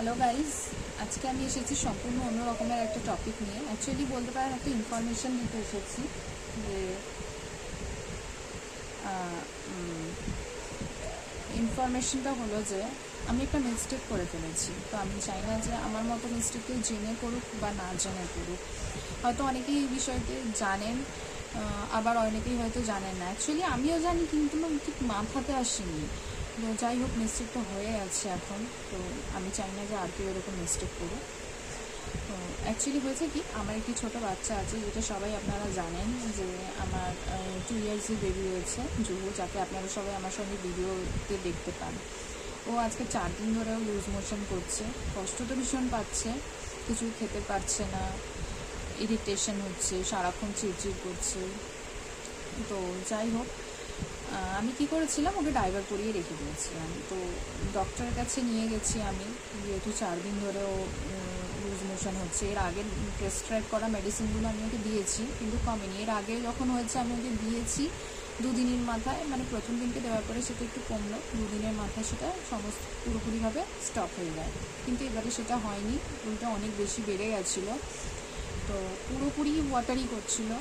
Hello guys, আজকে আমি এসেছি সম্পূর্ণ অন্য রকমের একটা টপিক নিয়ে। অ্যাকচুয়ালি বলতে পারেন একটা ইনফরমেশন দিতে এসেছি যে ইনফরমেশনটা হলো যে আমি একটা মিস্টেক করে ফেলেছি। তো আমি চাই না যে আমার মতো মিস্টেক কেউ জেনে করুক বা না জেনে করুক। হয়তো অনেকেই এই বিষয়টি জানেন, আবার অনেকেই হয়তো জানেন না। অ্যাকচুয়ালি আমিও জানি, কিন্তু ঠিক মাথাতে আসেনি। তো যাই হোক, মিস্টেকটা হয়ে আছে এখন। তো আমি চাই না যে আর কেউ এরকম মিস্টেক করুক। তো অ্যাকচুয়ালি হয়েছে কি, আমার একটি ছোটো বাচ্চা আছে, যেটা সবাই আপনারা জানেন যে আমার 2 ইয়ার্সের বেবি রয়েছে, জুহু, যাকে আপনারা সবাই আমার সঙ্গে ভিডিওতে দেখতে পান। ও আজকে 4 দিন ধরেও লুজ মোশন করছে, কষ্ট তো ভীষণ পাচ্ছে, কিছু খেতে পারছে না, ইরিটেশন হচ্ছে, সারাক্ষণ চিড়চিড় করছে। তো যাই হোক, আমি কি করেছিলাম, ওকে ডাইভার করিয়ে রেখে দিয়েছিলাম। তো ডক্টরের কাছে নিয়ে গেছি আমি, যেহেতু 4 দিন ধরে ও লুজ মোশন হচ্ছে। এর আগে প্রেসক্রাইব করা মেডিসিনগুলো আমি ওকে দিয়েছি, কিন্তু কমেনি। এর আগে যখন হয়েছে আমি ওকে দিয়েছি 2 দিনের মাথায়, মানে প্রথম দিনকে দেওয়ার পরে সেটা একটু কমলো, 2 দিনের মাথায় সেটা সমস্ত পুরোপুরিভাবে স্টপ হয়ে যায়। কিন্তু এবারে সেটা হয়নি, উল্টো অনেক বেশি বেড়ে গেছিলো। তো পুরোপুরি ওয়াটারি করছিল।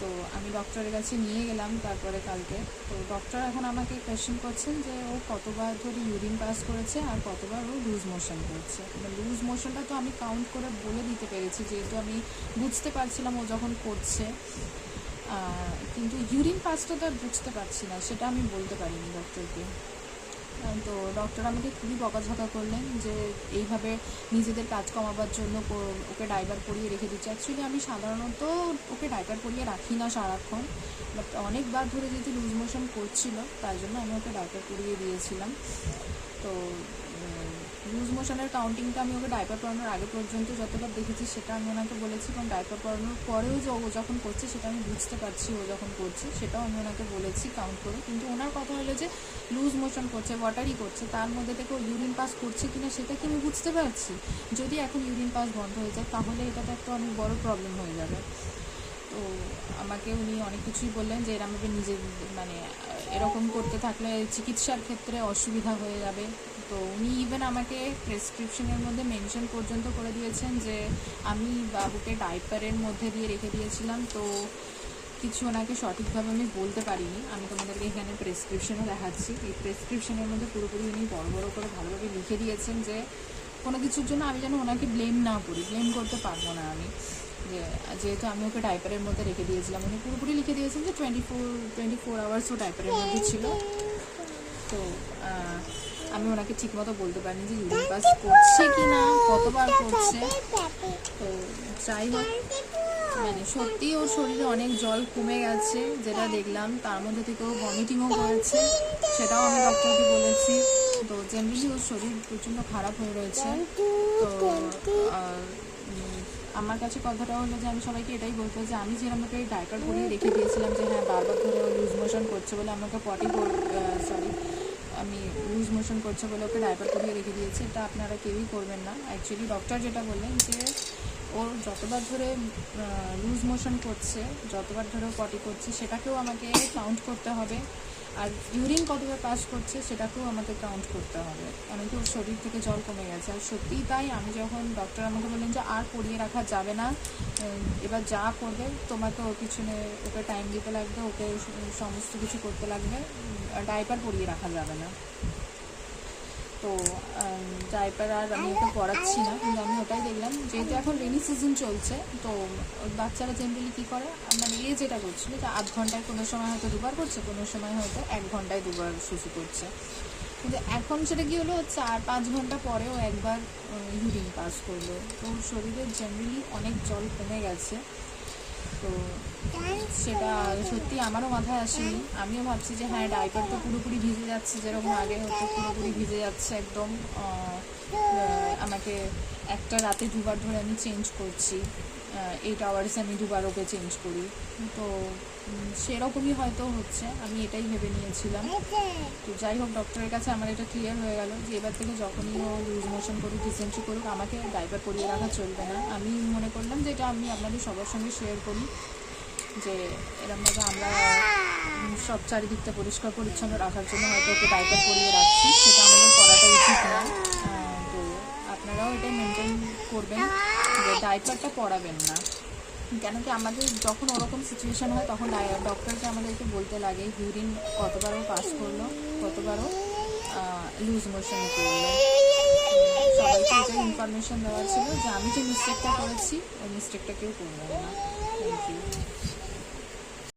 তো আমি ডক্টরের কাছে নিয়ে গেলাম তারপরে কালকে। তো ডক্টর এখন আমাকে কোয়েশ্চেন করছেন যে ও কতবার ধরে ইউরিন পাস করেছে আর কতবার ও লুজ মোশন করছে। লুজ মোশনটা তো আমি কাউন্ট করে বলে দিতে পেরেছি, যেহেতু আমি বুঝতে পারছিলাম ও যখন করছে, কিন্তু ইউরিন পাসটা তো আর বুঝতে পারছি না, সেটা আমি বলতে পারিনি ডক্টরকে। তো ডক্টর আমাকে খুবই বকাঝকা করলেন যে এইভাবে নিজেদের কাজ কমাবার জন্য ওকে ডাইপার পরিয়ে রেখে দিচ্ছে। অ্যাকচুয়ালি আমি সাধারণত ওকে ডাইপার পরিয়ে রাখি না সারাক্ষণ, বাট অনেকবার ধরে যেহেতু লুজ মোশন করছিল, তার জন্য আমি ওকে ডাইপার পরিয়ে দিয়েছিলাম। তো লুজ মোশনের কাউন্টিংটা আমি ওকে ডাইপার পরানোর আগে পর্যন্ত যতবার দেখেছি সেটা আমি ওনাকে বলেছি, এবং ডাইপার পরানোর পরেও যে ও যখন করছে সেটা আমি বুঝতে পারছি ও যখন করছে, সেটাও আমি ওনাকে বলেছি কাউন্ট করে। কিন্তু ওনার কথা হলো যে লুজ মোশন করছে, ওয়াটারি করছে, তার মধ্যে থেকে ও ইউরিন পাস করছে কিনা সেটা কি আমি বুঝতে পারছি। যদি এখন ইউরিন পাস বন্ধ হয়ে যায় তাহলে এটা তো একটা অনেক বড় প্রবলেম হয়ে যাবে। তো আমাকে উনি অনেক কিছুই বললেন যে এরমভাবে মানে এরকম করতে থাকলে চিকিৎসার ক্ষেত্রে অসুবিধা হয়ে যাবে। তো উনি ইভেন আমাকে প্রেসক্রিপশনের মধ্যে মেনশন পর্যন্ত করে দিয়েছেন যে আমি বাবুকে ডাইপারের মধ্যে দিয়ে রেখে দিয়েছিলাম। তো কিছু ওনাকে সঠিকভাবে আমি বলতে পারিনি, আমি তোমাদেরকে এখানে প্রেসক্রিপশনও দেখাচ্ছি। এই প্রেসক্রিপশনের মধ্যে পুরোপুরি উনি বড় বড় করে ভালোভাবে লিখে দিয়েছেন যে কোনো কিছুর জন্য আমি যেন ওনাকে ব্লেম না করি, ব্লেম করতে পারবো না আমি, যেহেতু আমি ওকে ডাইপারের মধ্যে রেখে দিয়েছিলাম। উনি পুরোপুরি লিখে দিয়েছেন যে 24 আওয়ার্স ও ডাইপারের মধ্যে ছিল। তো আমি ওনাকে ঠিকমতো বলতে পারিনি যে ইউরিন পাস করছে কি না, কতবার করছে। তো যাই হোক, মানে সত্যি ওর শরীরে অনেক জল কমে গেছে যেটা দেখলাম, তার মধ্যে থেকে ও ভমিটিংও করেছে, সেটাও আমি ডক্টরকে বলেছি। তো জেনারেলি ওর শরীর প্রচণ্ড খারাপ হয়ে রয়েছে। তো আমার কাছে কথাটা হলো যে আমি সবাইকে এটাই বলবো যে আমি যেরকমভাবে ডাইপার পরিয়ে রেখে দিয়েছিলাম যে হ্যাঁ বারবার ধরে ও লুজ মোশন করছে বলে আমাকে আমি লুজ মোশন করছে বলে ওকে ডাইপার পরিয়ে রেখে দিয়েছি, এটা আপনারা কেউই করবেন না। অ্যাকচুয়ালি ডক্টর যেটা বললেন যে ওর যতবার ধরে লুজ মোশন করছে, যতবার ধরে পটি করছে, সেটাকেও আমাকে কাউন্ট করতে হবে, আর ইউরিন কতবার পাস করছে সেটাকেও আমাকে কাউন্ট করতে হবে, কারণ কি ওর শরীর থেকে জল কমে গেছে। আর সত্যিই তাই, আমি যখন ডক্টর আমাকে বললেন যে আর পরিয়ে রাখা যাবে না, এবার যা করবে তোমাকে ওর পিছনে ওকে টাইম দিতে লাগবে, ওকে সমস্ত কিছু করতে লাগবে, ডাইপার পরিয়ে রাখা যাবে না। তো ডাইপার আর আমি ওকে পড়াচ্ছি না, কিন্তু আমি ওটাই দেখলাম যেহেতু এখন রেনি সিজন চলছে, তো বাচ্চারা জেনারেলি কী করে, মানে যেটা করছিল যে 8 ঘন্টায় কোনো সময় হয়তো 2বার করছে, কোনো সময় হয়তো 1 ঘন্টায় 2বার শুশু করছে। কিন্তু এখন সেটা কী হলো, 4-5 ঘন্টা পরেও একবার ইউরিন পাস করলো। তো শরীরে জেনারেলি অনেক জল কমে গেছে। তো সেটা সত্যি আমারও মাথায় আসেনি। আমিও ভাবছি যে হ্যাঁ ডাইপার তো পুরোপুরি ভিজে যাচ্ছে, যেরকম আগে হতো পুরোপুরি ভিজে যাচ্ছে একদম। আমাকে একটা রাতে 2বার ধরে আমি চেঞ্জ করছি, 8 আওয়ার্সে আমি 2বার ওকে চেঞ্জ করি। তো সেরকমই হয়তো হচ্ছে, আমি এটাই ভেবে নিয়েছিলাম। তো যাই হোক, ডক্টরের কাছে আমার এটা ক্লিয়ার হয়ে গেল যে এবার থেকে যখনই ও লুজ মোশন করুক, ডিসেন্ট্রি করুক, আমাকে ডাইপার পরিয়ে রাখা চলবে না। আমি মনে করলাম যে এটা আমি আপনাদের সবার সঙ্গে শেয়ার করি, যে এরকমভাবে আমরা সব চারিদিকটা পরিষ্কার পরিচ্ছন্ন রাখার জন্য হয়তো ওকে ডাইপার পরিয়ে রাখছি, সেটা আমাদের করাটা উচিত না। তো ডাইপারটা পরাবেন না। কেন কি আমাদের যখন ওরকম সিচুয়েশান হয় তখন ডক্টরকে আমাদেরকে বলতে লাগে ইউরিন কতবারও পাস করলো, কতবারও লুজ মোশন করলো। সবাইকে যে ইনফরমেশন দেওয়া ছিল যে আমি যে মিস্টেকটা করেছি ওই মিস্টেকটা কেউ করবেন না। Thank you.